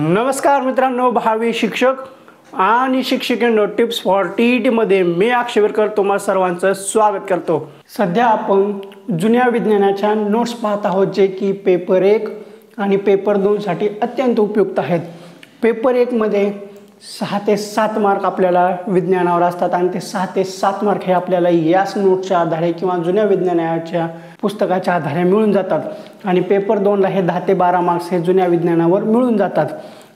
नमस्कार मित्रांनो, भावी शिक्षक आणि शिक्षिकेंनो, टिप्स फॉर टीईटी मध्ये मी अक्षयकर तुम्हा सर्वांचं स्वागत करतो। सध्या आपण जुन्या विज्ञानाच्या नोट्स पाहत आहोत, जे की पेपर 1 आणि पेपर 2 साठी अत्यंत उपयुक्त आहेत। पेपर 1 मध्ये 6 ते 7 मार्क आपल्याला विज्ञानावर असतात आणि ते 6 ते 7 मार्क हे आपल्याला याच नोट्सच्या आधारे किंवा जुन्या विज्ञानाच्या पुस्तकाच्या आधारे मिळून जातात आणि पेपर 2 ला हे 10 ते 12 मार्क्स हे जुन्या विज्ञानावर मिळून जातात।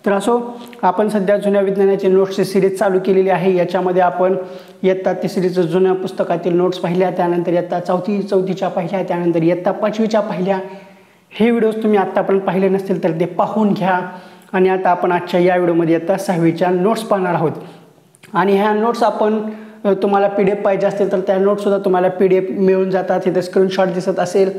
तर असो, आपण सध्या जुन्या विज्ञानाची नोट्सची सिरीज चालू केलेली आहे। याच्यामध्ये आपण इयत्ता तिसरीच्या जुन्या पुस्तकातील नोट्स पाहिल्या, त्यानंतर इयत्ता चौथीच्या पाहिल्या, त्यानंतर इयत्ता 5वीच्या पाहिल्या। हे व्हिडिओज तुम्ही आतापर्यंत पाहिले नसतील तर ते पाहून घ्या। आणि आता आपण आजच्या या व्हिडिओमध्ये इयत्ता 6वीच्या नोट्स पाहणार आहोत आणि ह्या नोट्स आपण तुम्हाला PDF पाहिजे असतील तर त्या नोट्स सुद्धा तुम्हाला PDF मिळून जातात। इथे स्क्रीनशॉट दिसत असेल,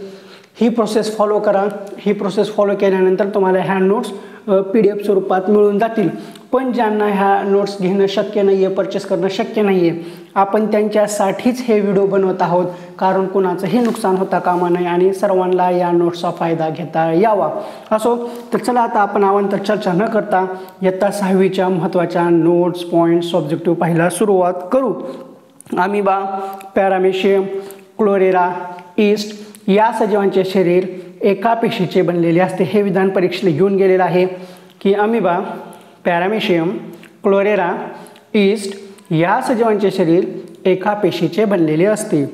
ही प्रोसेस फॉलो करा। ही प्रोसेस फॉलो केल्यानंतर तुम्हाला ह्या नोट्स PDF स्वरूपात मिळून जातील। पण ज्यांना ह्या नोट्स घेणं शक्य नाही आहे, परचेस करणं शक्य नाही आहे, आपण त्यांच्यासाठीच हे व्हिडिओ बनवत आहोत, कारण कुणाचंही नुकसान होता कामा नये आणि सर्वांना या नोट्सचा फायदा घेता यावा। असो, तर चला आता आपण अवांतर चर्चा न करता इयत्ता 6वीच्या महत्त्वाच्या नोट्स, पॉईंट्स, ऑब्जेक्टिव्ह पाहायला सुरुवात करू। अमिबा, पॅरामेशियम, क्लोरेरा, ईस्ट या सजीवांचे शरीर एका पेशीचे बनलेले असते। हे विधान परीक्षेला घेऊन गेलेलं आहे की अमिबा, पॅरामेशियम, क्लोरेरा, ईस्ट या सजीवांचे शरीर एका पेशीचे बनलेले असते।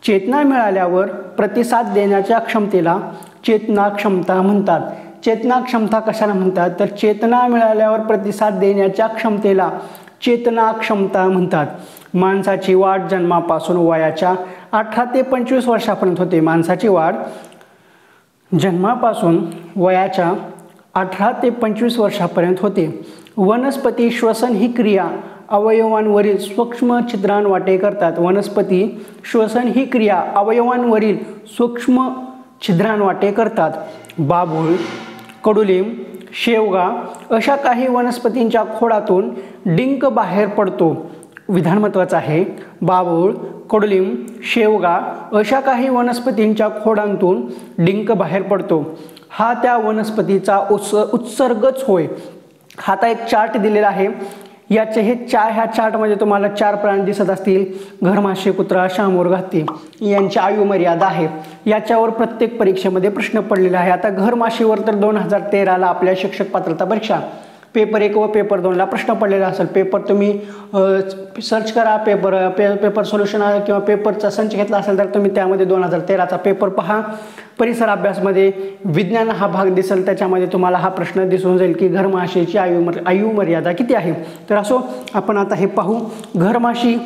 चेतना मिळाल्यावर प्रतिसाद देण्याच्या क्षमतेला चेतना क्षमता म्हणतात। चेतना क्षमता कशाला म्हणतात तर चेतना मिळाल्यावर प्रतिसाद देण्याच्या क्षमतेला चेतना क्षमता म्हणतात। माणसाची वाढ जन्मापासून वयाच्या 18 ते 25 वर्षापर्यंत होते। माणसाची वाढ जन्मापासून वयाच्या 18 ते 25 वर्षापर्यंत होते। वनस्पती श्वसन ही क्रिया अवयवांवरील सूक्ष्म छिद्रांवाटे करतात। वनस्पती श्वसन ही क्रिया अवयवांवरील सूक्ष्म छिद्रांवाटे करतात। बाभूळ, कडुलिंब, शेवगा अशा काही वनस्पतींच्या खोडातून डिंक बाहेर पडतो। विधान महत्त्वाचं आहे। बाभूळ, कडुलिंब, शेवगा अशा काही वनस्पतींच्या खोडांतून डिंक बाहेर पडतो। हा त्या वनस्पतीचा उत्सर्गच होय। हा आता एक चार्ट दिलेला आहे। याचे ह्या चार्टमध्ये तुम्हाला 4 प्राणी दिसत असतील, घरमाशी, कुत्रा, शामूर, हत्ती यांची आयु मर्यादा आहे। याच्यावर प्रत्येक परीक्षेमध्ये प्रश्न पडलेला आहे। आता घरमाशीवर तर 2013 ला आपल्या शिक्षक पात्रता परीक्षा पेपर 1 व पेपर 2 ला प्रश्न पडलेला असेल। पेपर तुम्ही सर्च करा, पेपर सोल्युशन किंवा पेपरचा संच घेतला असेल तर तुम्ही त्यामध्ये 2013चा पेपर पहा। परिसर अभ्यासमध्ये विज्ञान हा भाग दिसेल, त्याच्यामध्ये तुम्हाला हा प्रश्न दिसून जाईल की घरमाशीची आयु मर्यादा किती आहे। तर असो, आपण आता हे पाहू। घरमाशी,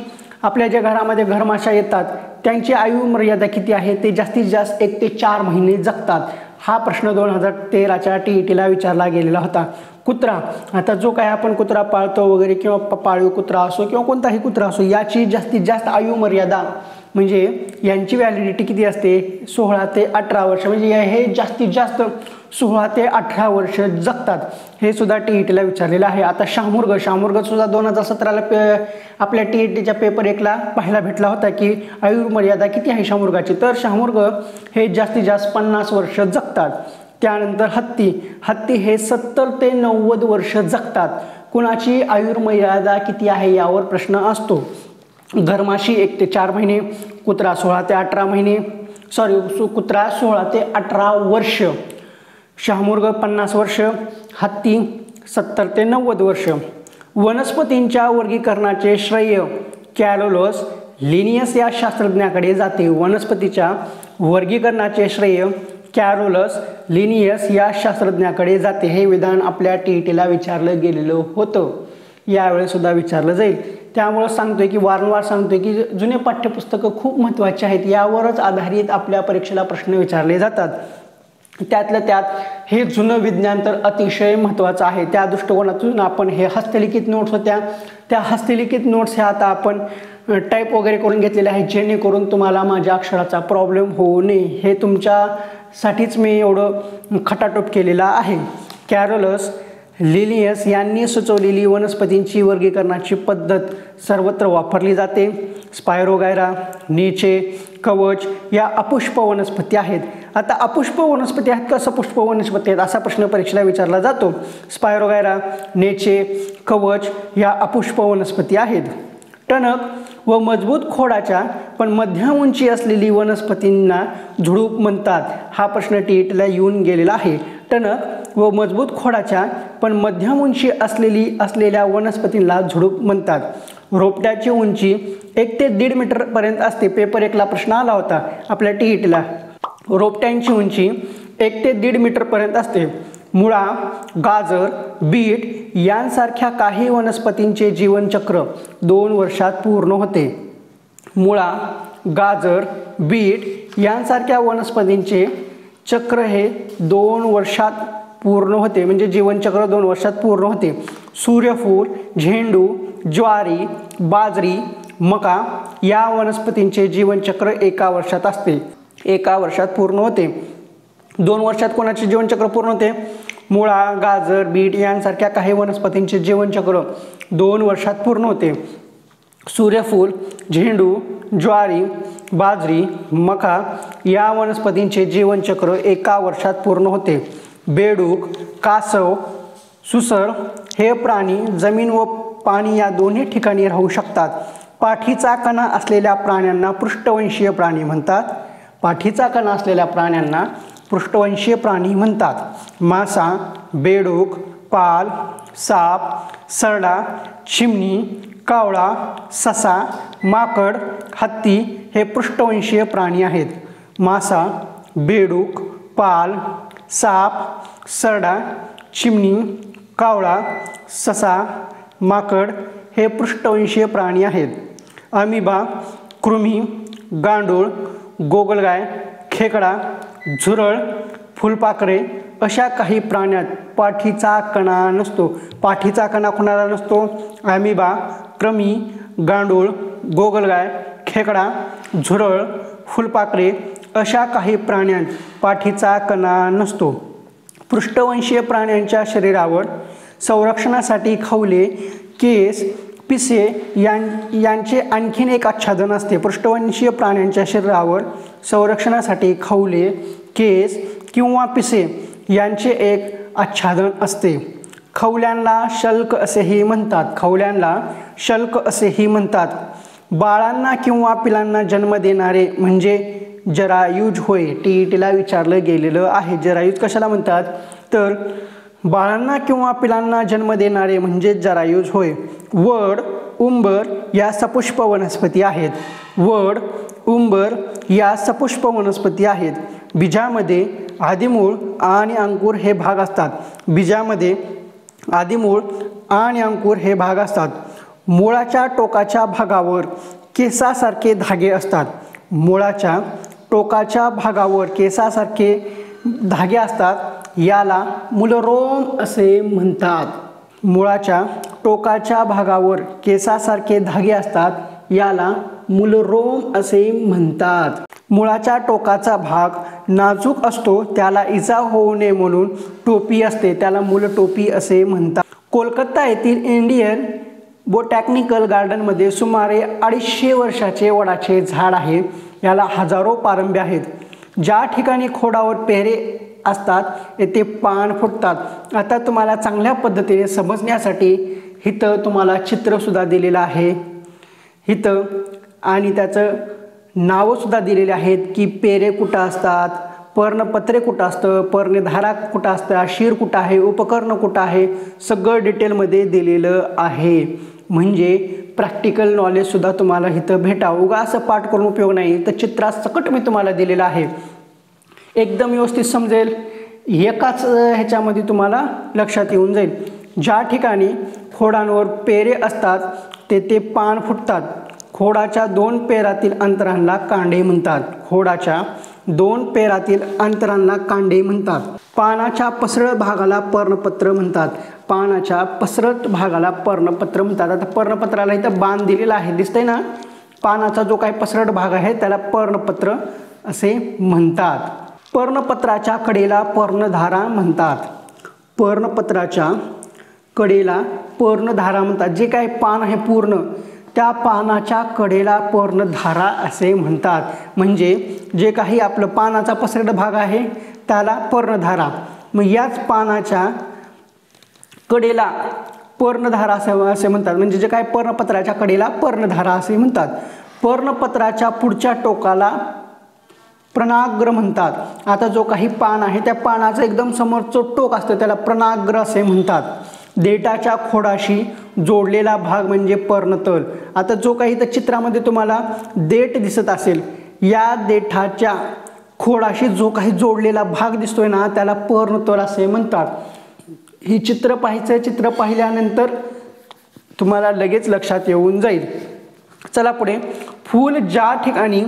आपल्या ज्या घरामध्ये घरमाशा येतात त्यांची आयु मर्यादा किती आहे, ते जास्तीत जास्त 1 ते 4 महिने जगतात। हा प्रश्न 2013च्या TETला विचारला गेलेला होता। कुत्रा, आता जो काय आपण कुत्रा पाळतो वगैरे किंवा पाळीव कुत्रा असो किंवा कोणताही कुत्रा असो, याची जास्तीत जास्त आयु मर्यादा म्हणजे यांची व्हॅलिडिटी किती असते 16 ते 18 वर्ष, म्हणजे हे जास्तीत जास्त 16 ते 18 वर्ष जगतात। हे सुद्धा TETला विचारलेलं आहे। आता शामुर्ग सुद्धा 2017ला आपल्या TETच्या पेपर 1 ला पाहायला भेटला होता की आयु मर्यादा किती आहे शामुर्गाची, तर शामुर्ग हे जास्तीत जास्त 50 वर्ष जगतात। त्यानंतर हत्ती हे 70 ते 90 वर्ष जगतात। कुणाची आयुर्मर्यादा किती आहे यावर प्रश्न असतो। घरमाशी 1 ते 4 महिने, कुत्रा 16 ते 18 महिने, कुत्रा 16 ते 18 वर्ष, शामुर्ग 50 वर्ष, हत्ती 70 ते 90 वर्ष। वनस्पतींच्या वर्गीकरणाचे श्रेय कॅरोलस लिनियस या शास्त्रज्ञाकडे जाते। वनस्पतीच्या वर्गीकरणाचे श्रेय कॅरोलस लिनियस या शास्त्रज्ञाकडे जाते। हे विधान आपल्या TETला विचारलं गेलेलं होतं, यावेळेस सुद्धा विचारलं जाईल। त्यामुळे सांगतोय की वारंवार सांगतोय की जुने पाठ्यपुस्तकं खूप महत्त्वाचे आहेत, यावरच आधारित आपल्या परीक्षेला प्रश्न विचारले जातात। त्यातल्या त्यात हे जुनं विज्ञान तर अतिशय महत्त्वाचं आहे। त्या दृष्टिकोनातून आपण हे हस्तलिखित नोट्स होत्या, त्या हस्तलिखित नोट्स ह्या आता आपण टाईप वगैरे करून घेतलेले आहेत, जेणेकरून तुम्हाला माझ्या अक्षराचा प्रॉब्लेम होऊ नये। हे तुमच्यासाठीच मी एवढं खटाटोप केलेला आहे। कॅरोलस लिनियस यांनी सुचवलेली वनस्पतींची वर्गीकरणाची पद्धत सर्वत्र वापरली जाते। स्पायरोगायरा, नीचे, कवच या अपुष्प वनस्पती आहेत आता अपुष्प वनस्पती आहेत का सपुष्प वनस्पती आहेत असा प्रश्न परीक्षेला विचारला जातो. स्पायरोगायरा, नेचे, कवच या अपुष्प वनस्पती आहेत. टणक व मजबूत खोडाच्या पण मध्यम उंची असलेली वनस्पतींना झुडूप म्हणतात. हा प्रश्न टीईटीला येऊन गेलेला आहे. टणक व मजबूत खोडाच्या पण मध्यम उंची असलेल्या वनस्पतींना झुडूप म्हणतात. रोपट्याची उंची 1 ते 1.5 मीटरपर्यंत असते. पेपर 1ला प्रश्न आला होता आपल्या टीईटीला. रोपट्यांची उंची 1 ते 1.5 मीटरपर्यंत असते. मुळा, गाजर, बीट यांसारख्या काही वनस्पतींचे जीवनचक्र 2 वर्षात पूर्ण होते. मुळा, गाजर, बीट यांसारख्या वनस्पतींचे चक्र हे 2 वर्षात पूर्ण होते, म्हणजे जीवनचक्र 2 वर्षात पूर्ण होते. सूर्यफूल, झेंडू, ज्वारी, बाजरी, मका या वनस्पतींचे जीवनचक्र 1 वर्षात असते. 1 वर्षात पूर्ण होते. 2 वर्षात कोणाचे जीवनचक्र पूर्ण होते? मुळा, गाजर, बीट यांसारख्या काही वनस्पतींचे जीवनचक्र 2 वर्षात पूर्ण होते. सूर्यफूल, झेंडू, ज्वारी, बाजरी, मका या वनस्पतींचे जीवनचक्र 1 वर्षात पूर्ण होते. बेडूक, कासव, सुसर हे प्राणी जमीन व पाणी या दोन्ही ठिकाणी राहू शकतात. पाठीचा कणा असलेल्या प्राण्यांना पृष्ठवंशीय प्राणी म्हणतात. पाठीचा कणा असलेल्या प्राण्यांना पृष्ठवंशीय प्राणी म्हणतात. मासा, बेडूक, पाल, साप, सरडा, चिमणी, कावळा, ससा, माकड, हत्ती हे पृष्ठवंशीय प्राणी आहेत. मासा, बेडूक, पाल, साप, सरडा, चिमणी, कावळा, ससा, माकड हे पृष्ठवंशीय प्राणी आहेत. अमिबा, कृमी, गांडूळ, गोगलगाय, खेकडा, झुरळ, फुलपाखरे अशा काही प्राण्यात पाठीचा कणा नसतो. पाठीचा कणा कोणाला नसतो? अमिबा, कृमी, गांडूळ, गोगलगाय, खेकडा, झुरळ, फुलपाखरे अशा काही प्राण्यांत पाठीचा कणा नसतो. पृष्ठवंशीय प्राण्यांच्या शरीरावर संरक्षणासाठी खवले, केस, पिसे यांचे आणखीन एक आच्छादन असते. पृष्ठवंशीय प्राण्यांच्या शरीरावर संरक्षणासाठी खवले, केस किंवा पिसे यांचे एक आच्छादन असते. खवल्यांना शल्क असेही म्हणतात. खवल्यांना शल्क असेही म्हणतात. बाळांना किंवा पिलांना जन्म देणारे म्हणजे जरायुज होय. टीईटीला विचारलं गेलेलं आहे. जरायुज कशाला म्हणतात? तर बाळांना किंवा पिलांना जन्म देणारे म्हणजे जरायुज होय. वड, उंबर या सपुष्प वनस्पती आहेत. वड, उंबर या सपुष्प वनस्पती आहेत. बीजामध्ये आदिमूळ आणि अंकुर हे भाग असतात. बीजामध्ये आदिमूळ आणि अंकुर हे भाग असतात. मुळाच्या टोकाच्या भागावर केसासारखे धागे असतात. मुळाच्या टोकाच्या भागावर केसासारखे धागे असतात. याला मूलरोम असे म्हणतात. मुळाच्या टोकाच्या भागावर केसासारखे धागे असतात. याला मूलरोम असे म्हणतात. मुळाच्या टोकाचा भाग नाजूक असतो. त्याला इजा होऊ नये म्हणून टोपी असते. त्याला मूलटोपी असे म्हणतात. कोलकाता येथील इंडियन बोटॅनिकल गार्डनमध्ये सुमारे 250 वर्षाचे वडाचे झाड आहे. याला हजारो पारंब्या आहेत. ज्या ठिकाणी खोडावर पेरे असतात येथे पान फुटतात. आता तुम्हाला चांगल्या पद्धतीने समजण्यासाठी इथं तुम्हाला चित्रसुद्धा दिलेलं आहे इथं, आणि त्याचं नावंसुद्धा दिलेले आहेत की पेरे कुठं असतात, पर्णपत्रे कुठं असतं, पर्णधारा कुठं असतं, शीर कुठं आहे, उपकर्ण कुठं आहे, सगळं डिटेलमध्ये दिलेलं आहे. म्हणजे प्रॅक्टिकल नॉलेजसुद्धा तुम्हाला इथं भेटावं. उगा असं पाठ करून उपयोग नाही. तर चित्रासकट मी तुम्हाला दिलेलं आहे. एकदम व्यवस्थित समजेल. एकाच ह्याच्यामध्ये तुम्हाला लक्षात येऊन जाईल. ज्या ठिकाणी खोडांवर पेरे असतात तेथे पान फुटतात. खोडाच्या 2 पेरातील अंतरांना कांडे म्हणतात. खोडाच्या 2 पेरातील अंतरांना कांडे म्हणतात. पानाच्या पसरट भागाला पर्णपत्र म्हणतात. पानाच्या पसरट भागाला पर्णपत्र म्हणतात. आता पर्णपत्राला इथं बाण दिलेला आहे, दिसतंय ना. पानाचा जो काही पसरट भाग आहे त्याला पर्णपत्र असे म्हणतात. पर्णपत्राच्या कडेला पर्णधारा म्हणतात. पर्णपत्राच्या कडेला पर्णधारा म्हणतात. जे काही पान आहे पूर्ण त्या पानाच्या कडेला पर्णधारा असे म्हणतात. म्हणजे जे काही आपलं पानाचा पसरट भाग आहे त्याला पर्णधारा. मग याच पानाच्या कडेला पर्णधारा असे म्हणतात. म्हणजे जे काय पर्णपत्राच्या कडेला पर्णधारा असे म्हणतात. पर्णपत्राच्या पुढच्या टोकाला प्रणाग्र म्हणतात. आता जो काही पान आहे त्या पानाचं एकदम समोरचं टोक असतं त्याला प्रणाग्र असे म्हणतात. देठाच्या खोडाशी जोडलेला भाग म्हणजे पर्णतल. आता जो काही त्या चित्रामध्ये तुम्हाला देठ दिसत असेल, या देठाच्या खोडाशी जो काही जोडलेला भाग दिसतोय ना त्याला पर्णतल असे म्हणतात. ही चित्र पाहायचं, चित्र पाहिल्यानंतर तुम्हाला लगेच लक्षात येऊन जाईल. चला पुढे. फूल ज्या ठिकाणी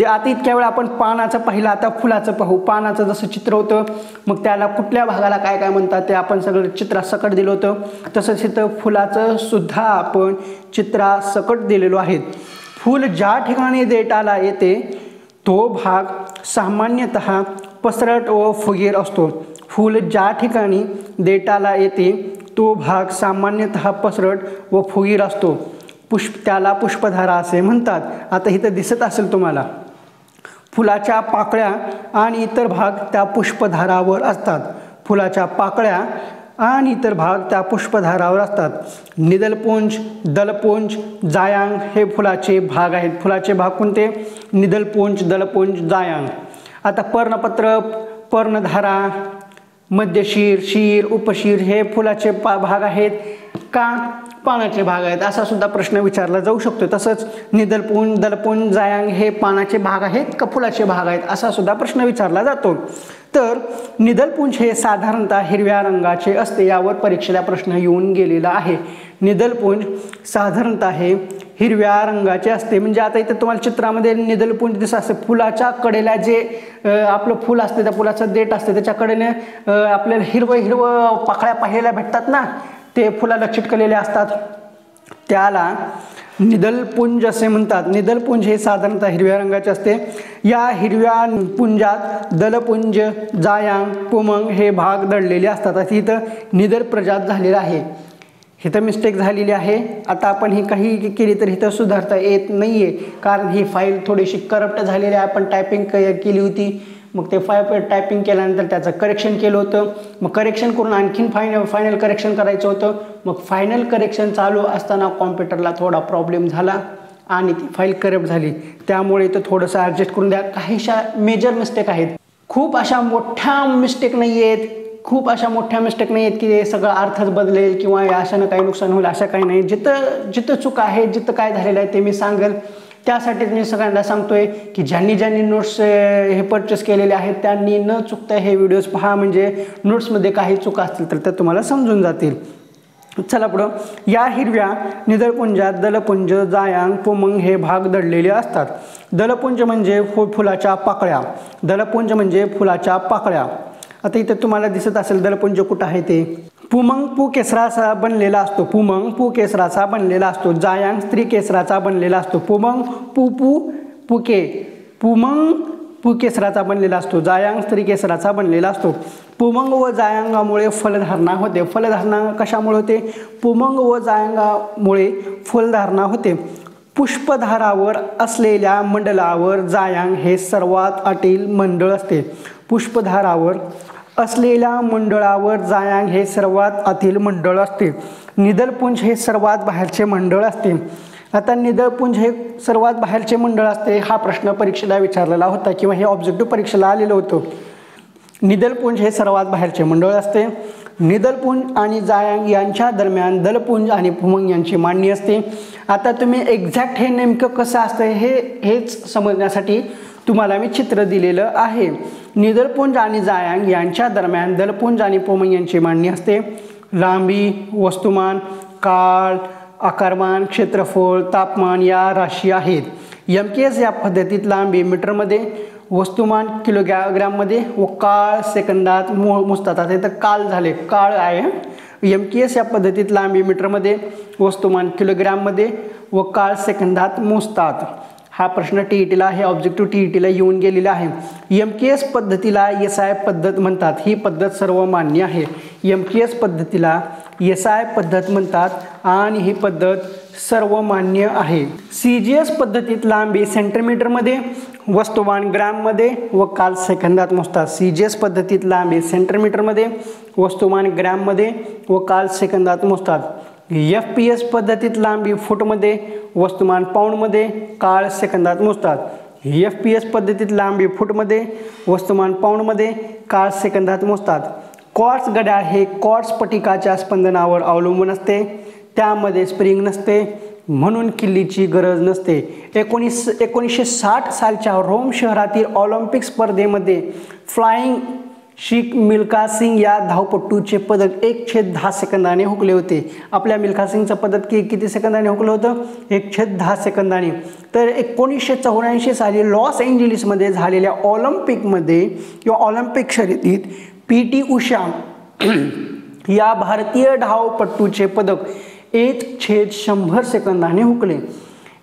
आता इतक्या वेळा आपण पानाचं पाहिलं, आता फुलाचं पाहू. पानाचं जसं चित्र होतं मग त्याला कुठल्या भागाला काय काय म्हणतात ते आपण सगळं चित्रासकट दिलं होतं. तसंच इथं फुलाचं सुद्धा आपण चित्रासकट दिलेलो आहे. फूल ज्या ठिकाणी देठाला येते तो भाग सामान्यतः पसरट व फुगीर असतो. फूल ज्या ठिकाणी देठाला येते तो भाग सामान्यतः पसरट व फुगीर असतो. त्याला पुष्पधारा असे म्हणतात. आता इथं दिसत असेल तुम्हाला फुलाच्या पाकळ्या आणि इतर भाग त्या पुष्पधारावर असतात. फुलाच्या पाकळ्या आणि इतर भाग त्या पुष्पधारावर असतात. निदलपुंज, दलपुंज, जायांग हे फुलाचे भाग आहेत. फुलाचे भाग कोणते? निदलपुंज, दलपुंज, जायांग. आता पर्णपत्र, पर्णधारा, मध्यशीर, शीर, उपशीर हे फुलाचे भाग आहेत का पानाचे भाग आहेत असा सुद्धा प्रश्न विचारला जाऊ शकतो. तसंच निदलपुंज, दलपुंज, जायांग हे पानाचे भाग आहेत का फुलाचे भाग आहेत असा सुद्धा प्रश्न विचारला जातो. तर निदलपुंज हे साधारणतः हिरव्या रंगाचे असते. यावर परीक्षेला प्रश्न येऊन गेलेला आहे. निदलपुंज साधारणतः हे हिरव्या रंगाचे असते. म्हणजे आता इथे तुम्हाला चित्रामध्ये निदलपुंज दिसत असते. फुलाच्या कडेला जे आपलं फुल असते त्या फुलाचं देठ असते त्याच्या कडेने आपल्याला हिरवं हिरवं पाकळ्या पाहायला भेटतात ना, ते फुलाला चिटकलेले असतात त्याला निदलपुंज असे म्हणतात. निदलपुंज हे साधारणतः हिरव्या रंगाचे असते. या हिरव्या पुंजात दलपुंज, जायांग, पुमंग हे भाग दडलेले असतात. आता इथं निदल प्रजात झालेला आहे, इथं मिस्टेक झालेली आहे. आता आपण ही काही केली तर इथं सुधारता येत नाही आहे, कारण ही फाईल थोडीशी करप्ट झालेली आहे. आपण टायपिंग केली होती, मग ते टायपिंग केल्यानंतर त्याचं करेक्शन केलं होतं. मग करेक्शन करून आणखीन फायनल करेक्शन करायचं होतं. मग फायनल करेक्शन चालू असताना कॉम्प्युटरला थोडा प्रॉब्लेम झाला आणि ती फाईल करप्ट झाली. त्यामुळे इथं थोडंसं ॲडजस्ट करून द्या. काहीशा मेजर मिस्टेक आहेत, खूप अशा मोठ्या मिस्टेक नाही आहेत. खूप अशा मोठ्या मिस्टेक नाही आहेत की सगळं अर्थच बदलेल किंवा अशानं काही नुकसान होईल, अशा काही नाही. जिथं चूक आहे, जिथं काय झालेलं आहे ते मी सांगेल. त्यासाठीच मी सगळ्यांना सांगतोय की ज्यांनी नोट्स हे परचेस केलेले आहेत त्यांनी न चुकता हे व्हिडिओज पहा, म्हणजे नोट्समध्ये काही चुका असतील तर तुम्हाला समजून जातील. चला पुढं. या हिरव्या निदलपुंजात दलपुंज, जायांग, पुमंग हे भाग दडलेले असतात. दलपुंज म्हणजे फुलाच्या पाकळ्या. दलपुंज म्हणजे फुलाच्या पाकळ्या. आता इथे तुम्हाला दिसत असेल दलपुंज कुठं आहे ते. पुमंग पुकेसराचा बनलेला असतो. पुमंग पुकेसराचा बनलेला असतो. जायांग स्त्री केसराचा बनलेला असतो. पुमंग पुके पुमंग पुकेसराचा बनलेला असतो. जायांग स्त्री केसराचा बनलेला असतो. पुमंग व जायांगामुळे फलधारणा होते. फलधारणा कशामुळे होते? पुमंग व जायांगामुळे फलधारणा होते. पुष्पधारावर असलेल्या मंडलावर जायांग हे सर्वात आतील मंडळ असते. पुष्पधारावर असलेल्या मंडळावर जायांग हे सर्वात आतील मंडळ असते. निदलपुंज हे सर्वात बाहेरचे मंडळ असते. आता निदलपुंज हे सर्वात बाहेरचे मंडळ असते हा प्रश्न परीक्षेला विचारलेला होता किंवा हे ऑब्जेक्टिव्ह परीक्षेला आलेलं होतं. निदलपुंज हे सर्वात बाहेरचे मंडळ असते. निदलपुंज आणि जायांग यांच्या दरम्यान दलपुंज आणि पुमंग यांची मांडणी असते. आता तुम्ही एक्झॅक्ट हे नेमकं कसं असतं हेच समजण्यासाठी तुम्हाला मी चित्र दिलेलं आहे. निदलपुंज आणि जायांग यांच्या दरम्यान दलपुंज आणि पुमंग यांची मांडणी असते. लांबी, वस्तुमान, काळ, आकारमान, क्षेत्रफळ, तापमान या राशी आहेत. MKS या पद्धतीत लांबी मीटरमध्ये, वस्तुमान किलोग्रॅममध्ये व काळ सेकंदात मोजतात. आता इथं काल झाले, काळ आहे. MKS या पद्धतीत लांबी मीटरमध्ये, वस्तुमान किलोग्रॅममध्ये व काळ सेकंदात मोजतात. हा प्रश्न TETला हे ऑब्जेक्टिव्ह TETला येऊन गेलेला आहे. MKS पद्धतीला SI पद्धत म्हणतात. ही पद्धत सर्वमान्य आहे. MKS पद्धतीला SI पद्धत म्हणतात आणि ही पद्धत सर्वमान्य आहे। CGS पद्धतीत लांबी सेंटीमीटरमध्ये, वस्तुमान ग्रॅममध्ये व काल सेकंदात मोजतात। CGS पद्धतीत लांबी सेंटीमीटरमध्ये, वस्तुमान ग्रॅममध्ये व काल सेकंदात मोजतात। FPS पद्धतीत लांबी फूटमध्ये, वस्तुमान पाऊंडमध्ये, काळ सेकंदात मोजतात। FPS पद्धतीत लांबी फूटमध्ये, वस्तुमान पाऊंडमध्ये, काळ सेकंदात मोजतात। क्वार्ट्ज घड्याळ हे क्वार्ट्ज स्फटिकाच्या स्पंदनावर अवलंबून असते, त्यामध्ये स्प्रिंग नसते म्हणून किल्लीची गरज नसते। 1960 सालच्या रोम शहरातील ऑलिम्पिक स्पर्धेमध्ये फ्लाइंग शीख मिल्खा सिंग या धावपटूचे पदक 1/10 सेकंदाने हुकले होते। आपल्या मिल्खा सिंगचं पदक किती सेकंदाने हुकलं होतं? 1/10 सेकंदाने। तर 1984 साली लॉस एंजेलिसमध्ये झालेल्या ऑलिम्पिकमध्ये किंवा ऑलिम्पिक शर्यतीत PT उषा या भारतीय धावपटूचे पदक 1/100 सेकंदाने हुकले।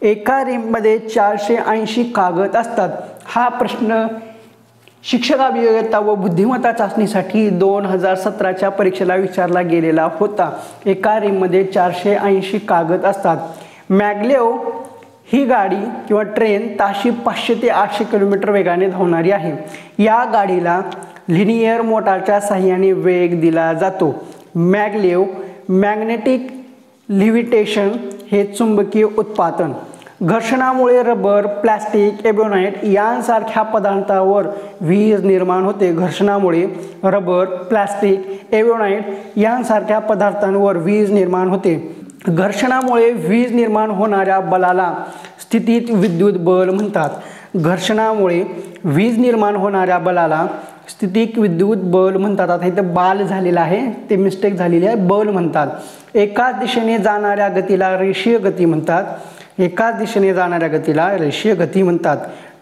एका रिंगमध्ये 480 कागद असतात। हा प्रश्न शिक्षकाभियोग्यता व बुद्धिमत्ता चाचणीसाठी 2017च्या परीक्षेला विचारला गेलेला होता। एका रिंगमध्ये 480 कागद असतात। मॅग्लेव ही गाडी किंवा ट्रेन ताशी 500 ते 800 किलोमीटर वेगाने धावणारी आहे। या गाडीला लिनियर मोटारच्या साहाय्याने वेग दिला जातो। मॅग्लेव मॅग्नेटिक लिव्हिटेशन हे चुंबकीय उत्पादन। घर्षणामुळे रबर, प्लास्टिक, एबोनाइट यांसारख्या पदार्थांवर वीज निर्माण होते। घर्षणामुळे रबर, प्लास्टिक, एबोनाइट यांसारख्या पदार्थांवर वीज निर्माण होते। घर्षणामुळे वीज निर्माण होणाऱ्या बलाला स्थितीत विद्युत बल म्हणतात। घर्षणामुळे वीज निर्माण होणाऱ्या बलाला स्थितीक विद्युत बल म्हणतात। आता इथे बाल झालेला आहे, ते मिस्टेक झालेली आहे, बल म्हणतात। एकाच दिशेने जाणाऱ्या गतीला रेषीय गती म्हणतात। एकाच दिशेने जाणाऱ्या गतीला रेषीय गती म्हणतात।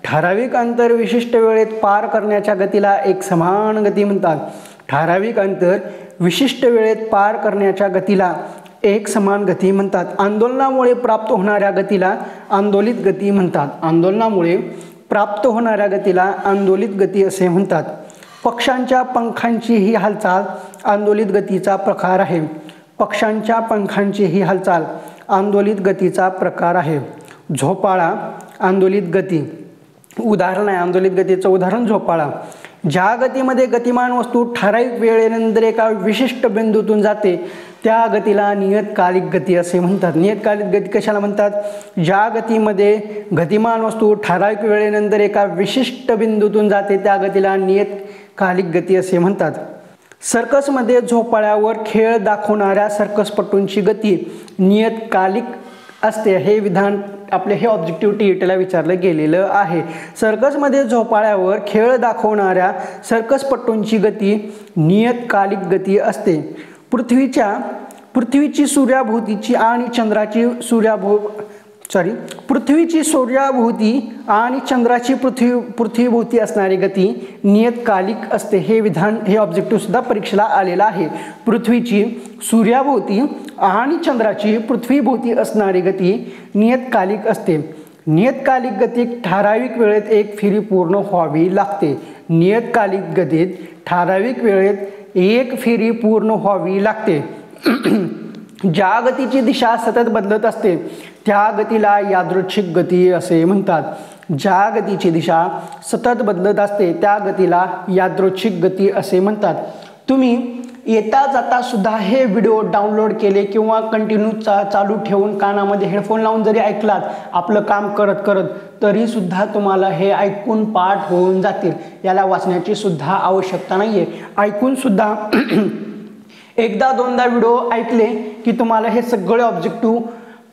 ठराविक अंतर विशिष्ट वेळेत पार करण्याच्या गतीला एकसमान गती म्हणतात। ठराविक अंतर विशिष्ट वेळेत पार करण्याच्या गतीला एकसमान गती म्हणतात। आंदोलनामुळे प्राप्त होणाऱ्या गतीला आंदोलित गती म्हणतात। आंदोलनामुळे प्राप्त होणाऱ्या गतीला आंदोलित गती असे म्हणतात। पक्ष्यांच्या पंखांची ही हालचाल आंदोलित गतीचा प्रकार आहे। पक्ष्यांच्या पंखांची ही हालचाल आंदोलित गतीचा प्रकार आहे। झोपाळा आंदोलित गती उदाहरण आहे। आंदोलित गतीचं उदाहरण झोपाळा। ज्या गतीमध्ये गतिमान वस्तू ठराविक वेळेनंतर एका विशिष्ट बिंदूतून जाते त्या गतीला नियतकालिक गती असे म्हणतात। नियतकालिक गती कशाला म्हणतात? ज्या गतीमध्ये गतिमान वस्तू ठराविक वेळेनंतर एका विशिष्ट बिंदूतून जाते त्या गतीला नियतकालिक गती असे म्हणतात। सर्कसमध्ये झोपाळ्यावर खेळ दाखवणाऱ्या सर्कसपटूंची गती नियतकालिक असते। हे विधान आपले हे ऑब्जेक्टिव्ह TETला विचारलं गेलेलं आहे। सर्कसमध्ये झोपाळ्यावर खेळ दाखवणाऱ्या सर्कसपटूंची गती नियतकालिक गती असते। पृथ्वीची सूर्याभोवतीची आणि चंद्राची पृथ्वीची सूर्याभोवती आणि चंद्राची पृथ्वीभोवती असणारी गती नियतकालिक असते। हे विधान हे ऑब्जेक्टिव्ह सुद्धा परीक्षेला आलेला आहे। पृथ्वीची सूर्याभोवती आणि चंद्राची पृथ्वीभोवती असणारी गती नियतकालिक असते। नियतकालिक गतीत ठराविक वेळेत एक फेरी पूर्ण व्हावी लागते। नियतकालिक गतीत ठराविक वेळेत एक फेरी पूर्ण व्हावी लागते। ज्या गतीची दिशा सतत बदलत असते त्या गतीला यादृच्छिक गती असे म्हणतात। ज्या गतीची दिशा सतत बदलत असते त्या गतीला यादृच्छिक गती असे म्हणतात। तुम्ही येता जाता सुद्धा हे व्हिडिओ डाउनलोड केले किंवा कंटिन्यू चालू ठेवून कानामध्ये हेडफोन लावून जरी ऐकलात आपलं काम करत करत तरी सुद्धा तुम्हाला हे ऐकून पाठ होऊन जातील। याला वाचण्याची सुद्धा आवश्यकता नाहीये। ऐकून सुद्धा एकदा दोनदा व्हिडिओ ऐकले की तुम्हाला हे सगळे ऑब्जेक्टिव्ह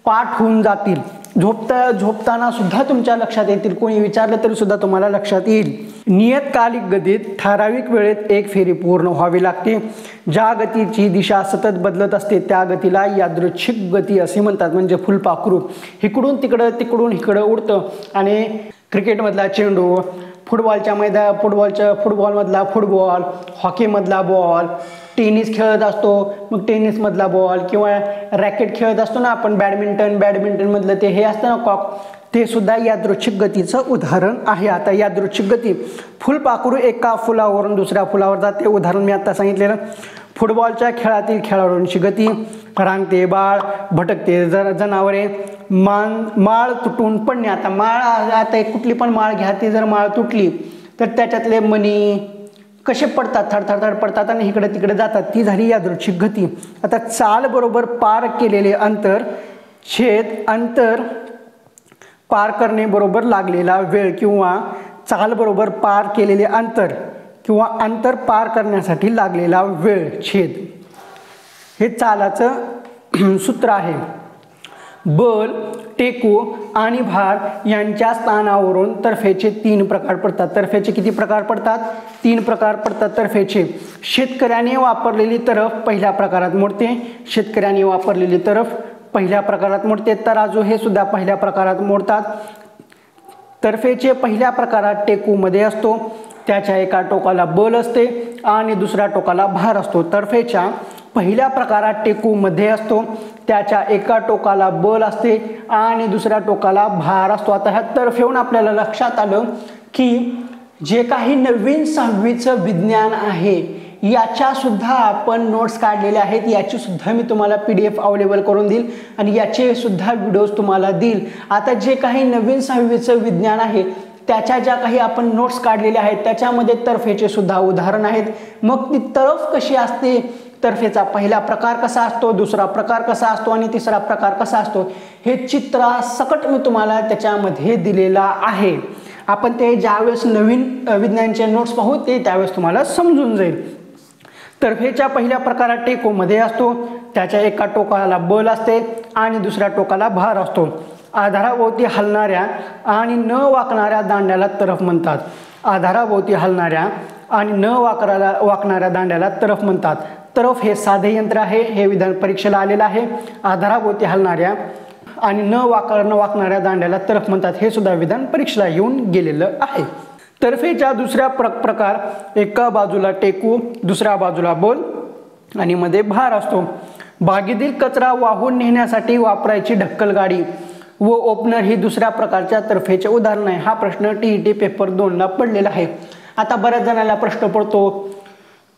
पाठ होऊन जातील। झोपताना सुद्धा तुमच्या लक्षात येतील। कोणी विचारलं तरी सुद्धा तुम्हाला लक्षात येईल। नियतकालिक गतीत ठराविक वेळेत एक फेरी पूर्ण व्हावी लागते। ज्या गतीची दिशा सतत बदलत असते त्या गतीला यादृच्छिक गती असे म्हणतात। म्हणजे फुलपाखरू इकडून तिकडं तिकडून इकडं उडतं आणि क्रिकेटमधला चेंडू, फुटबॉलमधला फुटबॉल, हॉकीमधला बॉल, टेनिस खेळत असतो मग टेनिसमधला बॉल किंवा रॅकेट खेळत असतो ना आपण बॅडमिंटनमधलं ते हे असतं ना कॉक, ते सुद्धा यादृच्छिक गतीचं उदाहरण आहे। आता यादृच्छिक गती फुलपाखरू एका फुलावरून दुसऱ्या फुलावर जाते। उदाहरण मी आता सांगितलेलं फुटबॉलच्या खेळातील खेळाडूंची गती, रांगते बाळ, भटकते जनावरे, माळ तुटून पडणे. आता आता कुठली पण माळ घ्या, ती जर माळ तुटली तर त्याच्यातले मणी कसे पडतात, थडथड पडतात आणि इकडे तिकडे जातात, ती झाली यादृच्छिक गती. आता चाल बरोबर पार केलेले अंतर छेद अंतर पार करणे बरोबर लागलेला वेळ किंवा चाल बरोबर पार केलेले अंतर किंवा अंतर पार करण्यासाठी लागलेला वेळ छेद हे चालाचं सूत्र आहे. बल, टेकू आणि भार यांच्या स्थानावरून तर्फेचे 3 प्रकार पडतात. तर्फेचे किती प्रकार पडतात? 3 प्रकार पडतात तर्फेचे. शेतकऱ्याने वापरलेली तरफ पहिल्या प्रकारात मोडते. शेतकऱ्याने वापरलेली तरफ पहिल्या प्रकारात मोडते. तराजू हे सुद्धा पहिल्या प्रकारात मोडतात. तर्फेचे पहिल्या प्रकारात टेकूमध्ये असतो, त्याच्या एका टोकाला बल असते आणि दुसऱ्या टोकाला भार असतो. तर्फेच्या पहिल्या प्रकारात टेकूमध्ये असतो, त्याच्या एका टोकाला बल असते आणि दुसऱ्या टोकाला भार असतो. आता ह्या तर्फेहून आपल्याला लक्षात आलं की जे काही नवीन 6वीचं विज्ञान आहे याच्या सुद्धा आपण नोट्स काढलेले आहेत. याची सुद्धा मी तुम्हाला PDF अवेलेबल करून देईल आणि याचे सुद्धा व्हिडिओज तुम्हाला देईल. आता जे काही नवीन 6वीचं विज्ञान आहे त्याच्या ज्या काही आपण नोट्स काढलेल्या आहेत त्याच्यामध्ये तर्फेचे सुद्धा उदाहरण आहेत. मग ती तरफ कशी असते, तर्फेचा पहिला प्रकार कसा असतो, दुसरा प्रकार कसा असतो आणि तिसरा प्रकार कसा असतो, हे चित्रासकट मी तुम्हाला त्याच्यामध्ये दिलेला आहे. आपण ते ज्यावेळेस नवीन विज्ञानाचे नोट्स पाहू ते त्यावेळेस तुम्हाला समजून जाईल. तर्फेच्या पहिल्या प्रकारात टेकूमध्ये असतो, त्याच्या एका टोकाला बल असते आणि दुसऱ्या टोकाला भार असतो. आधाराभोवती हलणाऱ्या आणि न वाकणाऱ्या दांड्याला तरफ म्हणतात. आधाराभोवती हलणाऱ्या आणि न वाकणाऱ्या दांड्याला तरफ म्हणतात. तरफ हे साधे यंत्र आहे, हे विधान परीक्षेला आलेलं आहे. आधाराभोवती हलणाऱ्या आणि न वाकणाऱ्या दांड्याला तरफ म्हणतात, हे सुद्धा विधान परीक्षेला येऊन गेलेलं आहे. तर्फेच्या दुसऱ्या प्रकार एका बाजूला टेकू, दुसऱ्या बाजूला बल आणि मध्ये भार असतो. बागेतील कचरा वाहून नेण्यासाठी वापरायची ढक्कल गाडी व ओपनर ही दुसऱ्या प्रकारच्या तर्फेचे उदाहरण आहे. हा प्रश्न TET पेपर 2ला पडलेला आहे. आता बऱ्याच जणांना प्रश्न पडतो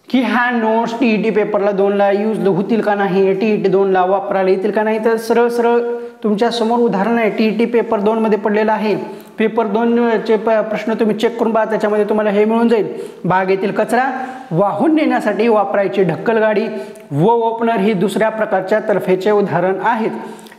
की ह्या नोट्स TET पेपरला 2ला यूज होतील का नाही, TET 2ला वापरायला येतील का नाही. तर सरळ सरळ तुमच्या समोर उदाहरण आहे, TET पेपर 2 मध्ये पडलेलं आहे. पेपर 2चे प्रश्न तुम्ही चेक करून पहा, त्याच्यामध्ये तुम्हाला हे मिळून जाईल. बागेतील कचरा वाहून नेण्यासाठी वापरायची ढक्कल गाडी व ओपनर ही दुसऱ्या प्रकारच्या तर्फेचे उदाहरण आहेत.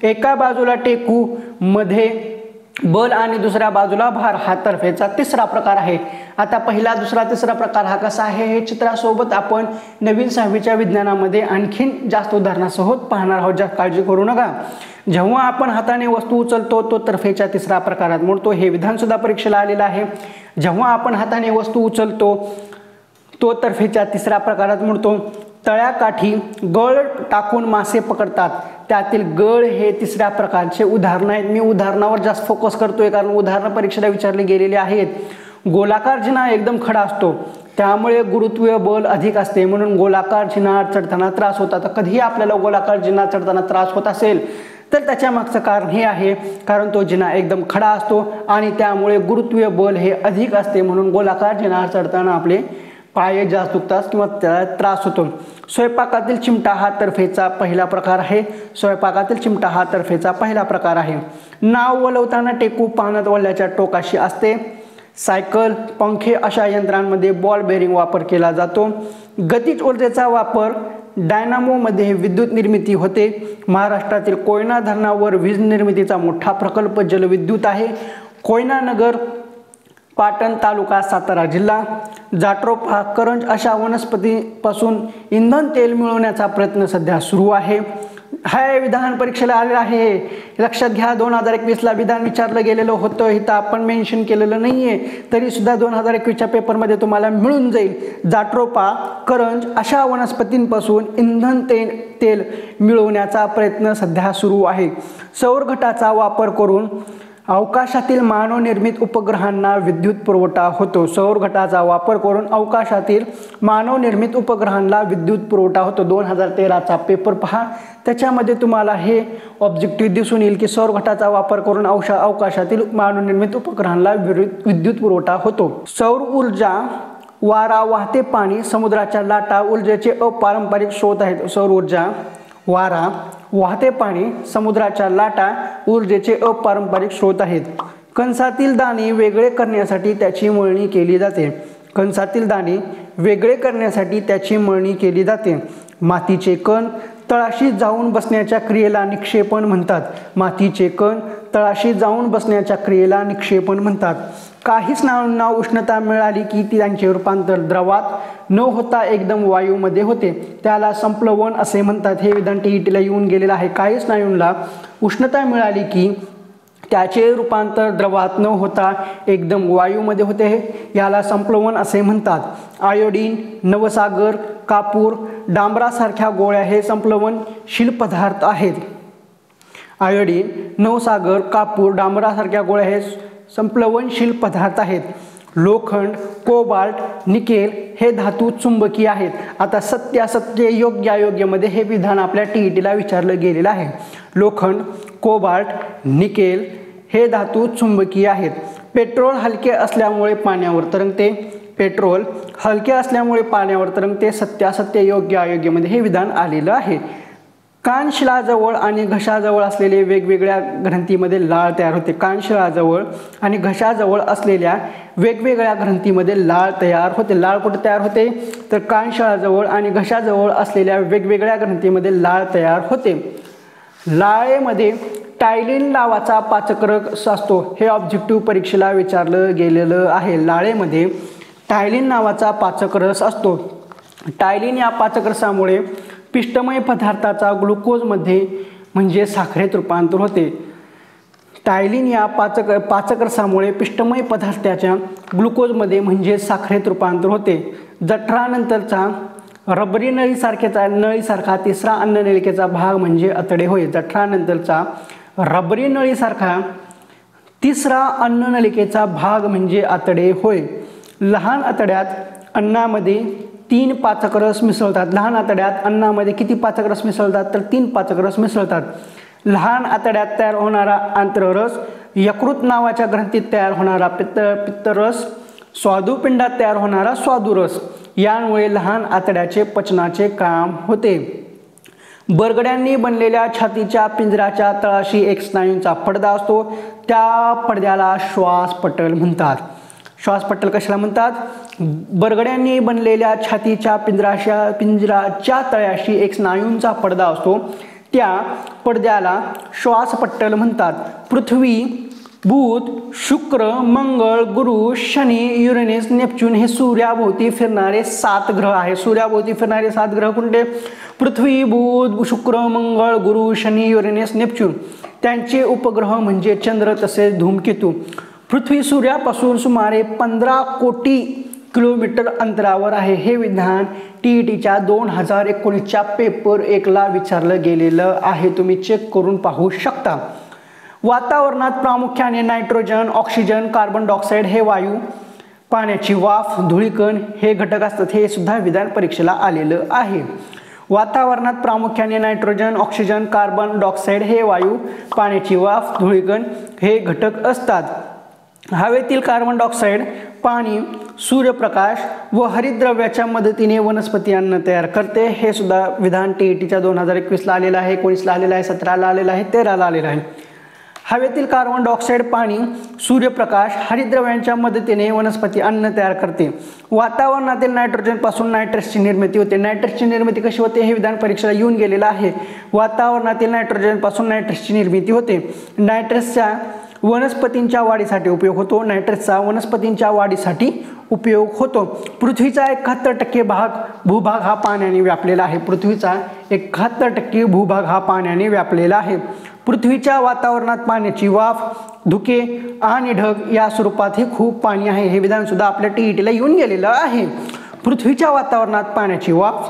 एका बाजूला टेकू, मध्ये बल आणि दुसऱ्या बाजूला भार हा तर्फेचा तिसरा प्रकार आहे. आता पहिला, दुसरा, तिसरा प्रकार हा कसा आहे हे चित्रासोबत आपण नवीन 6वीच्या विज्ञानामध्ये आणखीन जास्त उदाहरणासह पाहणार आहोत. जास्त काळजी करू नका. जेव्हा आपण हाताने वस्तू उचलतो तो तर्फेच्या तिसऱ्या प्रकारात मोडतो, हे विधान सुद्धा परीक्षेला आलेलं आहे. जेव्हा आपण हाताने वस्तू उचलतो तो तर्फेच्या तिसऱ्या प्रकारात मोडतो. तळ्याकाठी गळ टाकून मासे पकडतात, त्यातील गळ हे तिसऱ्या प्रकारचे उदाहरण आहेत. मी उदाहरणावर जास्त फोकस करतोय कारण उदाहरण परीक्षेला विचारले गेलेले आहेत. गोलाकार जिना एकदम खडा असतो त्यामुळे गुरुत्वीय बल अधिक असते, म्हणून गोलाकार जिना चढताना त्रास होता. तर कधीही आपल्याला गोलाकार जिना चढताना त्रास होत असेल तर त्याच्या मागचं कारण हे आहे, कारण तो जिना एकदम खडा असतो आणि त्यामुळे गुरुत्वीय बल हे अधिक असते, म्हणून गोलाकार जिना चढताना आपले पाय जास्त दुखतात किंवा त्याला त्रास होतो. स्वयंपाकातील चिमटा हा तर्फेचा पहिला प्रकार आहे. स्वयंपाकातील चिमटा हा तर्फेचा पहिला प्रकार आहे. नाव वळवताना टेकू पाण्यात वळल्याच्या टोकाशी असते. सायकल, पंखे अशा यंत्रांमध्ये बॉल बेरिंग वापर केला जातो. गतिज ऊर्जेचा वापर डायनामोमध्ये विद्युत निर्मिती होते. महाराष्ट्रातील कोयना धरणावर वीज निर्मितीचा मोठा प्रकल्प जलविद्युत आहे. कोयना नगर, पाटण तालुका, सातारा जिल्हा. जाट्रोफा, करंज अशा वनस्पतीपासून इंधन तेल मिळवण्याचा प्रयत्न सध्या सुरू आहे. हे विधान परीक्षेला आलेलं आहे, लक्षात घ्या. 2021ला विधान विचारलं गेलेलं होतं, इथं आपण मेन्शन केलेलं नाहीये, तरी सुद्धा 2021च्या पेपरमध्ये तुम्हाला मिळून जाईल. जाट्रोफा, करंज अशा वनस्पतींपासून इंधन तेल मिळवण्याचा प्रयत्न सध्या सुरू आहे. सौर घटाचा वापर करून अवकाशातील मानवनिर्मित उपग्रहांना विद्युत पुरवठा होतो. सौर घटाचा वापर करून अवकाशातील मानवनिर्मित उपग्रहांना विद्युत पुरवठा होतो. 2013चा पेपर पहा, त्याच्यामध्ये तुम्हाला हे ऑब्जेक्टिव्ह दिसून येईल की सौर घटाचा वापर करून अवकाशातील मानवनिर्मित उपग्रहांना विद्युत पुरवठा होतो. सौर ऊर्जा वारा, वाहते पाणी, समुद्राच्या लाटा ऊर्जेचे अपारंपरिक स्रोत आहेत. सौर ऊर्जा, वारा, वाहते पाणी, समुद्राच्या लाटा ऊर्जेचे अपारंपरिक स्रोत आहेत. कणसातील दाणे वेगळे करण्यासाठी त्याची मळणी केली जाते. कणसातील दाणे वेगळे करण्यासाठी त्याची मळणी केली जाते. मातीचे कण तळाशी जाऊन बसण्याच्या क्रियेला निक्षेपण म्हणतात. मातीचे कण तळाशी जाऊन बसण्याच्या क्रियेला निक्षेपण म्हणतात. काही स्नायूंना उष्णता मिळाली की त्यांचे रूपांतर द्रवात न होता एकदम वायूमध्ये होते, त्याला संप्लवन असे म्हणतात. हे विधान TETला येऊन गेलेलं आहे. काही स्नायूंना उष्णता मिळाली की त्याचे रूपांतर द्रवात न होता एकदम वायूमध्ये होते, याला संप्लवन असे म्हणतात. आयोडीन, नवसागर, कापूर, डांबरासारख्या गोळ्या हे संप्लवनशील पदार्थ आहेत. आयोडीन, नवसागर, कापूर, डांबरासारख्या गोळ्या हे संप्लवनशील पदार्थ आहेत. लोखंड, कोबाल्ट, निकेल हे धातू चुंबकीय आहेत. आता सत्यासत्य योग्य अयोग्यमध्ये हे विधान आपल्या TETला विचारलं गेलेलं आहे. लोखंड, कोबाल्ट, निकेल हे धातू चुंबकीय आहेत. पेट्रोल हलके असल्यामुळे पाण्यावर तरंगते. पेट्रोल हलके असल्यामुळे पाण्यावर तरंगते. सत्यासत्य योग्य अयोग्यमध्ये हे विधान आलेलं आहे. कानशिलाजवळ आणि घशाजवळ असलेले वेगवेगळ्या ग्रंथीमध्ये लाळ तयार होते. कानशिलाजवळ आणि घशाजवळ असलेल्या वेगवेगळ्या ग्रंथीमध्ये लाळ तयार होते. लाळ कुठे तयार होते तर कानशिलाजवळ आणि घशाजवळ असलेल्या वेगवेगळ्या ग्रंथीमध्ये लाळ तयार होते. लाळेमध्ये टायलिन नावाचा पाचकरस असतो. हे ऑब्जेक्टिव्ह परीक्षेला विचारलं गेलेलं आहे. लाळेमध्ये टायलिन नावाचा पाचकरस असतो. टायलिन या पाचकरसामुळे पिष्टमय पदार्थाचा ग्लुकोजमध्ये म्हणजे साखरेत रूपांतर होते. टायलिन या पाचकरसामुळे पिष्टमय पदार्थाच्या ग्लुकोजमध्ये म्हणजे साखरेत रूपांतर होते. जठरानंतरचा रबरी नळीसारखा तिसरा अन्ननलिकेचा भाग म्हणजे आतडे होय. जठरानंतरचा रबरी नळीसारखा तिसरा अन्ननलिकेचा भाग म्हणजे आतडे होय. लहान आतड्यात अन्नामध्ये 3 पाचकरस मिसळतात. लहान आतड्यात अन्नामध्ये किती पाचकरस मिसळतात तर 3 पाचकरस मिसळतात. लहान आतड्यात तयार होणारा आंत्ररस, यकृत नावाच्या ग्रंथीत तयार होणारा पित्तरस, स्वादुपिंडात तयार होणारा स्वादुरस, यामुळे लहान आतड्याचे पचनाचे काम होते. बरगड्यांनी बनलेल्या छातीच्या पिंजराच्या तळाशी एक स्नायूंचा पडदा असतो. त्या पडद्याला श्वासपटल म्हणतात. श्वासपटल कशाला म्हणतात? बरगड्यांनी बनलेल्या छातीच्या पिंजराच्या तळाशी एक स्नायूंचा पडदा असतो. त्या पडद्याला श्वासपटल म्हणतात. पृथ्वी, बुध, शुक्र, मंगळ, गुरु, शनी, युरेनस, नेपच्यून हे सूर्याभोवती फिरणारे 7 ग्रह आहेत. सूर्याभोवती फिरणारे 7 ग्रह कोणते? पृथ्वी, बुध, शुक्र, मंगळ, गुरु, शनी, युरेनस, नेपच्यून. त्यांचे उपग्रह म्हणजे चंद्र तसेच धूमकेतू. पृथ्वी सूर्यापासून सुमारे 15 कोटी किलोमीटर अंतरावर आहे. हे विधान TETच्या 2019च्या पेपर 1ला विचारलं गेलेलं आहे. तुम्ही चेक करून पाहू शकता. वातावरणात प्रामुख्याने नायट्रोजन, ऑक्सिजन, कार्बन डायऑक्साईड हे वायू, पाण्याची वाफ, धुळीकण हे घटक असतात. हे सुद्धा विधान परीक्षेला आलेलं आहे. वातावरणात प्रामुख्याने नायट्रोजन, ऑक्सिजन, कार्बन डायऑक्साईड हे वायू, पाण्याची वाफ, धुळीकण हे घटक असतात. हवेतील कार्बन डायऑक्साईड पाणी, सूर्यप्रकाश व हरितद्रव्याच्या मदतीने वनस्पती अन्न तयार करते. हे सुद्धा विधान TETच्या 2021ला आलेलं आहे, 19ला आलेलं आहे, 17ला आलेलं आहे, 13ला आलेलं आहे. हवेतील कार्बन डायऑक्साईड पाणी, सूर्यप्रकाश, हरितद्रव्यांच्या मदतीने वनस्पती अन्न तयार करते. वातावरणातील नायट्रोजनपासून नायट्रसची निर्मिती होते. नायट्रसची निर्मिती कशी होते हे विधान परीक्षेला येऊन गेलेलं आहे. वातावरणातील नायट्रोजनपासून नायट्रसची निर्मिती होते. नायट्रसचा वनस्पतींच्या वाढीसाठी उपयोग होतो. नायट्रसचा वनस्पतींच्या वाढीसाठी उपयोग होतो. पृथ्वीचा 71% भूभाग हा पाण्याने व्यापलेला आहे. पृथ्वीचा 71% भूभाग हा पाण्याने व्यापलेला आहे. पृथ्वीच्या वातावरणात पाण्याची वाफ, धुके आणि ढग या स्वरूपातही खूप पाणी आहे. हे विधान सुद्धा आपल्या TETला येऊन गेलेलं आहे. पृथ्वीच्या वातावरणात पाण्याची वाफ,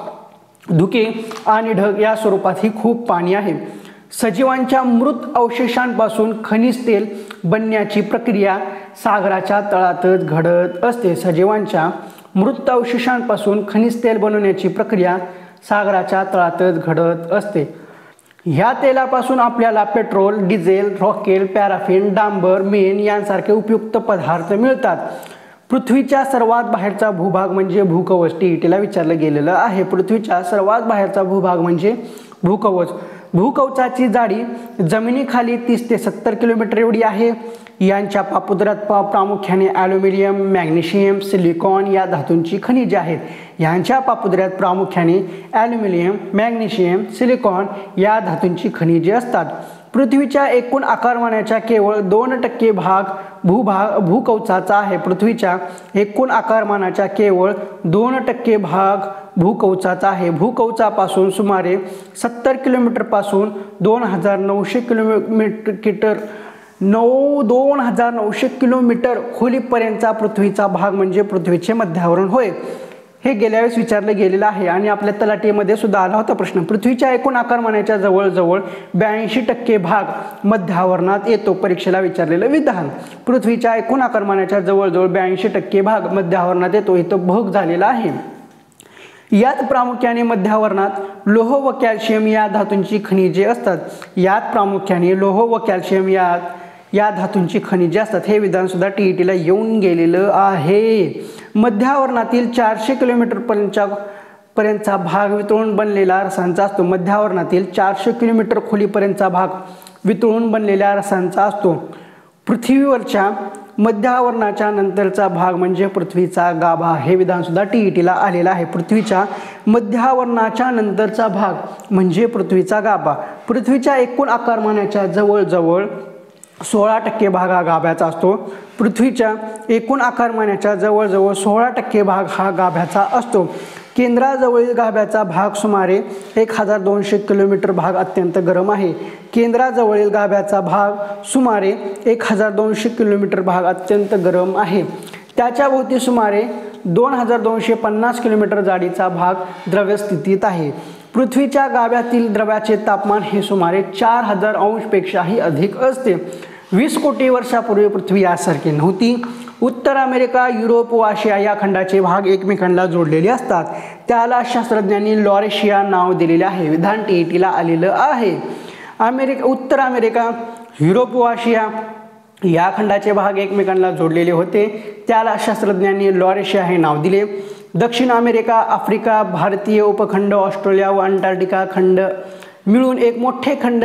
धुके आणि ढग या स्वरूपातही खूप पाणी आहे. सजीवांच्या मृत अवशेषांपासून खनिज तेल बनण्याची प्रक्रिया सागराच्या तळातच घडत असते. सजीवांच्या मृत अवशेषांपासून खनिज तेल बनवण्याची प्रक्रिया सागराच्या तळातच घडत असते. ह्या तेलापासून आपल्याला पेट्रोल, डिझेल, रॉकेल, पॅराफिन, डांबर, मेण यांसारखे उपयुक्त पदार्थ मिळतात. पृथ्वीच्या सर्वात बाहेरचा भूभाग म्हणजे भूकवच टीईटीला विचारलं गेलेलं आहे. पृथ्वीच्या सर्वात बाहेरचा भूभाग म्हणजे भूकवच. भूकवचाची जाडी जमिनीखाली 30 ते 70 किलोमीटर एवढी आहे. यांच्या पापुद्र्यात प्रामुख्याने ॲल्युमिनियम, मॅग्नेशियम, सिलिकॉन या धातूंची खनिजे आहेत. यांच्या पापुद्र्यात प्रामुख्याने ॲल्युमिनियम, मॅग्नेशियम, सिलिकॉन या धातूंची खनिजे असतात. पृथ्वीच्या एकूण आकारमानाच्या केवळ 2% भाग भूकवचाचा आहे. पृथ्वीच्या एकूण आकारमानाच्या केवळ 2% भाग भूकवचाचा आहे. भूकवचापासून सुमारे 70 किलोमीटर पासून 2900 किलोमीटर खोलीपर्यंतचा पृथ्वीचा भाग म्हणजे पृथ्वीचे मध्यावरण होय. हे गेल्या वेळेस विचारलं गेलेलं आहे आणि आपल्या तलाठीमध्ये सुद्धा आला होता प्रश्न. पृथ्वीच्या एकूण आकारमानाच्या जवळजवळ 82% भाग मध्यावरणात येतो. परीक्षेला विचारलेलं विधान. पृथ्वीच्या एकूण आकारमानाच्या जवळजवळ 82% भाग मध्यावरणात येतो. इथं भोग झालेला आहे. यात प्रामुख्याने मध्यावरणात लोह व कॅल्शियम या धातूंची खनिजे असतात. यात प्रामुख्याने लोह व कॅल्शियम या धातूंची खनिजे असतात. हे विधान सुद्धा टीईटीला येऊन गेलेलं आहे. मध्यावरणातील 400 किलोमीटर पर्यंतचा भाग वितळून बनलेला रसांचा असतो. मध्यावरणातील 400 किलोमीटर खोलीपर्यंतचा भाग वितळून बनलेल्या रसांचा असतो. पृथ्वीवरच्या मध्यावरणाच्या नंतरचा भाग म्हणजे पृथ्वीचा गाभा. हे विधान सुद्धा टीईटीला आलेलं आहे. पृथ्वीच्या मध्यावरणाच्या नंतरचा भाग म्हणजे पृथ्वीचा गाभा. पृथ्वीच्या एकूण आकारमानाच्या जवळजवळ 16% भाग हा गाभ्याचा असतो. पृथ्वीच्या एकूण आकारमानाच्या जवळजवळ 16% भाग हा गाभ्याचा असतो. केंद्राजवळील गाभ्याचा भाग सुमारे 1200 किलोमीटर भाग अत्यंत गरम आहे. केंद्राजवळील गाभ्याचा भाग सुमारे 1200 किलोमीटर भाग अत्यंत गरम आहे. त्याच्या भोवती सुमारे 2250 किलोमीटर जाडीचा भाग द्रव्य स्थितीत आहे. पृथ्वीच्या गाभ्यातील द्रव्याचे तापमान हे सुमारे 4000 अंशपेक्षाही अधिक असते. 20 कोटी वर्षापूर्वी पृथ्वी यासारखी नव्हती. उत्तर अमेरिका, युरोप व आशिया या खंडाचे भाग एकमेकांना जोडलेले असतात. त्याला शास्त्रज्ञांनी लॉरेशिया नाव दिलेले आहे. विधान टीईटीला आलेलं आहे. उत्तर अमेरिका, युरोप व आशिया या खंडाचे भाग एकमेकांना जोडलेले होते. त्याला शास्त्रज्ञांनी लॉरेशिया हे नाव दिले. दक्षिण अमेरिका, आफ्रिका, भारतीय उपखंड, ऑस्ट्रेलिया व अंटार्क्टिका खंड मिळून एक मोठे खंड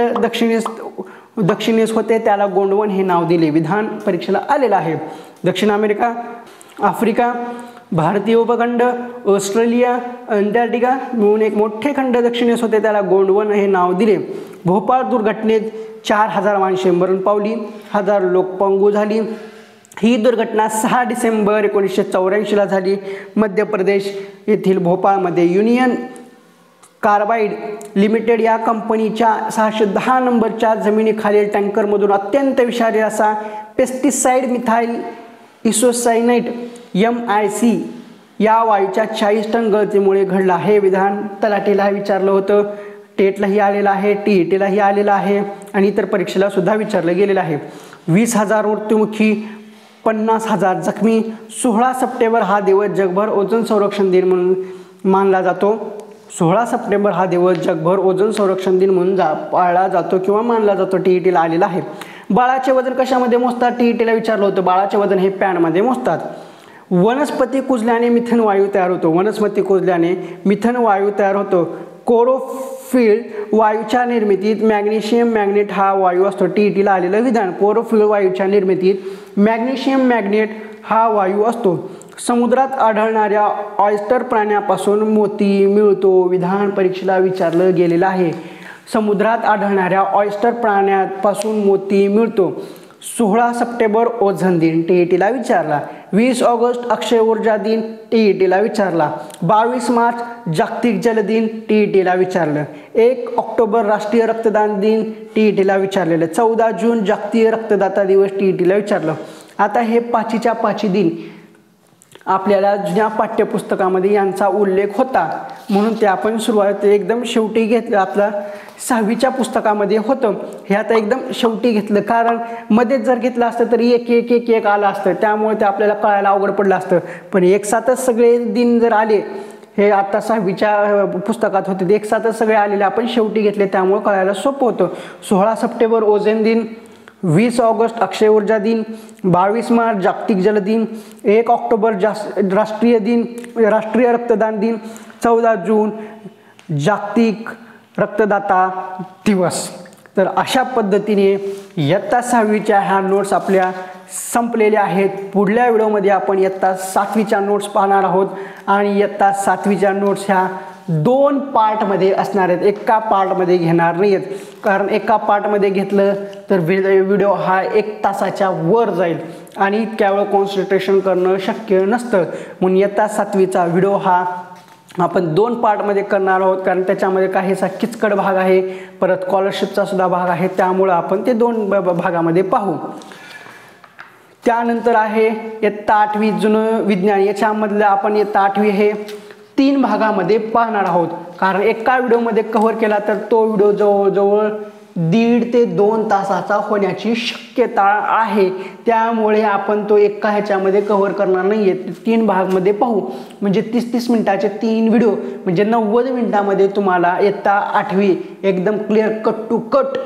दक्षिणेस होते. त्याला गोंडवन हे नाव दिले. विधान परीक्षेला आलेलं आहे. दक्षिण अमेरिका, आफ्रिका, भारतीय उपखंड, ऑस्ट्रेलिया, अंटार्क्टिका मिळून एक मोठे खंड दक्षिणेस होते. त्याला गोंडवन हे नाव दिले. भोपाळ दुर्घटनेत 4000 माणसे मरण पावली, 1000 लोक पंगू झाली. ही दुर्घटना 6 डिसेंबर 1984 झाली. मध्य प्रदेश येथील भोपाळमध्ये युनियन कार्बाइड लिमिटेड या कंपनीच्या 610 नंबरच्या जमिनीखालील टँकरमधून अत्यंत विषारी असा पेस्टिसाइड मिथाइल इसोसायनाइट MIC या वायूच्या 40 टन गळतीमुळे घडला. हे विधान तलाठीला विचारलं होतं. टेटलाही आलेलं आहे, टीईटीलाही आलेलं आहे आणि इतर परीक्षेला सुद्धा विचारलं गेलेलं आहे. 20,000 मृत्युमुखी, 50,000 जखमी. 16 सप्टेंबर हा दिवस जगभर ओझोन संरक्षण दिन म्हणून मानला जातो. 16 सप्टेंबर हा दिवस जगभर ओझोन संरक्षण दिन म्हणून पाळला जातो किंवा मानला जातो. टीईटीला आलेला आहे. बाळाचे वजन कशामध्ये मोजतात? टीईटीला विचारलं होतं. बाळाचे वजन हे पॅनमध्ये मोजतात. वनस्पती कुजल्याने मिथेन वायू तयार होतो. वनस्पती कुजल्याने मिथेन वायू तयार होतो. कोरोफिल वायूच्या निर्मितीत मॅग्नेशियम मॅग्नेट हा वायू असतो. टीईटीला आलेलं विधान. कोरोफिल वायूच्या निर्मितीत मॅग्नेशियम मॅग्नेट हा वायू असतो. समुद्रात आढळणाऱ्या ऑयस्टर प्राण्यापासून मोती मिळतो. विधान परीक्षेला विचारलं गेलेलं आहे. समुद्रात आढळणाऱ्या ऑयस्टर प्राण्यापासून मोती मिळतो. 16 सप्टेंबर ओझोन दिन टीईटीला विचारला. 20 ऑगस्ट अक्षय ऊर्जा दिन टीईटीला विचारला. 22 मार्च जागतिक जल दिन टीईटीला विचारलं. 1 ऑक्टोबर राष्ट्रीय रक्तदान दिन टीईटीला विचारलेलं. 14 जून जागतिक रक्तदाता दिवस टीईटीला विचारलं. आता हे 5च्या 5 दिन आपल्याला जुन्या पाठ्यपुस्तकामध्ये यांचा उल्लेख होता म्हणून ते आपण सुरुवात एकदम शेवटी घेतलं. आपला 6वीच्या पुस्तकामध्ये होतं. हे आता एकदम शेवटी घेतलं कारण मध्येच जर घेतलं असतं तरी एक आलं असतं. त्यामुळे ते आपल्याला कळायला अवघड पडलं असतं. पण एकसाथच सगळे दिन जर आले, हे आता 6वीच्या पुस्तकात होते ते एकसाथच सगळे आलेले आपण शेवटी घेतले त्यामुळे कळायला सोपं होतं. 16 सप्टेंबर ओझोन दिन, 20 ऑगस्ट अक्षय ऊर्जा दिन, 22 मार्च जागतिक जल दिन, 1 ऑक्टोबर राष्ट्रीय रक्तदान दिन, 14 जून जागतिक रक्तदाता दिवस। तर अशा पद्धतीने इयत्ता 6वीच्या ह्या नोट्स आपल्या संपलेल्या आहेत। पुढल्या व्हिडिओमध्ये आपण इयत्ता 7वीच्या नोट्स पाहणार आहोत आणि इयत्ता 7वीच्या नोट्स ह्या 2 पार्टमध्ये असणार आहेत, एका पार्टमध्ये घेणार नाहीत, कारण एका पार्टमध्ये घेतलं तर व्हिडिओ हा 1 तासाच्या वर जाईल आणि इतक्या वेळ कॉन्सन्ट्रेशन करणं शक्य नसतं। म्हणून इयत्ता 7वीचा व्हिडिओ हा आपण 2 पार्टमध्ये करणार आहोत, कारण त्याच्यामध्ये काहीसा किचकट भाग आहे, परत स्कॉलरशिपचा सुद्धा भाग आहे, त्यामुळं आपण ते 2 भागामध्ये पाहू। त्यानंतर आहे इयत्ता 8वी जुनं विज्ञान, याच्यामधलं आपण इयत्ता 8वी हे 3 भागामध्ये पाहणार आहोत, कारण एका व्हिडिओमध्ये कव्हर केला तर तो व्हिडिओ जवळजवळ 1.5 ते 2 तासाचा होण्याची शक्यता आहे, त्यामुळे आपण तो एका ह्याच्यामध्ये कव्हर करणार नाही आहे, 3 भागामध्ये पाहू। म्हणजे 30-30 मिनिटाचे 3 व्हिडिओ, म्हणजे 90 मिनिटामध्ये तुम्हाला इयत्ता 8वी एकदम क्लिअर कट टू कट,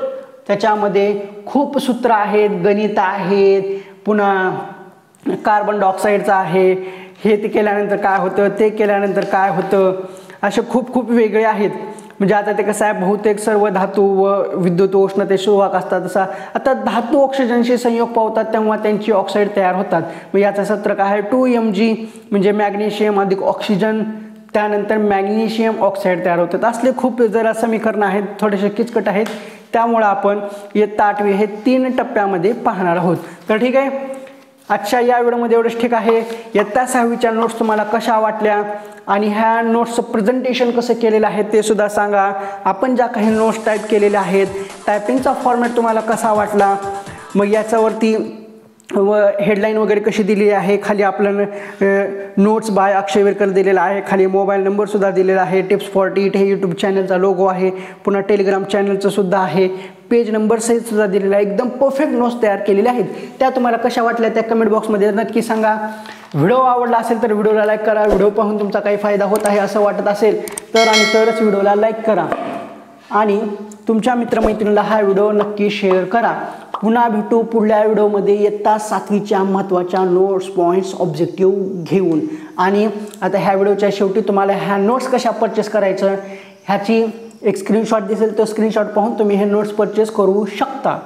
त्याच्यामध्ये खूप सूत्र आहेत, गणित आहेत, पुन्हा कार्बन डायऑक्साईडचं आहे, हे ते केल्यानंतर काय होतं, ते केल्यानंतर काय होतं, असे खूप वेगळे आहेत। म्हणजे आता ते कसं आहे, बहुतेक सर्व धातू व विद्युत उष्णतेशी वाहक असतात, तसा आता धातू ऑक्सिजनशी संयोग पावतात तेव्हा त्यांची ऑक्साईड तयार होतात। मग याचं सूत्र काय आहे, 2Mg म्हणजे मॅग्नेशियम अधिक ऑक्सिजन, त्यानंतर मॅग्नेशियम ऑक्साईड तयार होतात। असले खूप जरा समीकरण आहेत, थोडेसे किचकट आहेत, त्यामुळे आपण इयत्ता 8वी हे 3 टप्प्यामध्ये पाहणार आहोत। तर ठीक आहे, आजच्या या व्हिडिओमध्ये एवढंच ठीक आहे। इयत्ता 6वीच्या नोट्स तुम्हाला कशा वाटल्या आणि ह्या नोट्सचं प्रेझेंटेशन कसं केलेलं आहे ते सुद्धा सांगा। आपण ज्या काही नोट्स टाईप केलेल्या आहेत, टायपिंगचा फॉर्मॅट तुम्हाला कसा वाटला, मग याच्यावरती हेडलाईन वगैरे कशी दिली आहे, खाली आपल्याला नोट्स बाय अक्षय विरकर दिलेला आहे, खाली मोबाईल नंबरसुद्धा दिलेला आहे, टिप्स फॉर टीट हे यूट्यूब चॅनलचा लोगो आहे, पुन्हा टेलिग्राम चॅनलचं सुद्धा आहे, पेज नंबर सहित सुद्धा दिलेला आहे, एकदम परफेक्ट नोट्स तयार केलेल्या आहेत। त्या तुम्हाला कशा वाटल्या त्या कमेंट बॉक्समध्ये नक्की सांगा। व्हिडिओ आवडला असेल तर व्हिडिओला लाईक करा, व्हिडिओ पाहून तुमचा काही फायदा होत आहे असं वाटत असेल तर आणि तरच व्हिडिओला लाईक करा आणि तुमच्या मित्रमैत्रिणीला हा व्हिडिओ नक्की शेअर करा। पुन्हा भेटू पुढल्या व्हिडिओमध्ये इयत्ता 7वीच्या महत्त्वाच्या नोट्स, पॉईंट्स, ऑब्जेक्टिव्ह घेऊन। आणि आता ह्या व्हिडिओच्या शेवटी तुम्हाला ह्या नोट्स कशा परचेस करायचं ह्याची एक स्क्रीनशॉट दिसेल, तो स्क्रीनशॉट पाहून तुम्ही हे नोट्स परचेस करू शकता।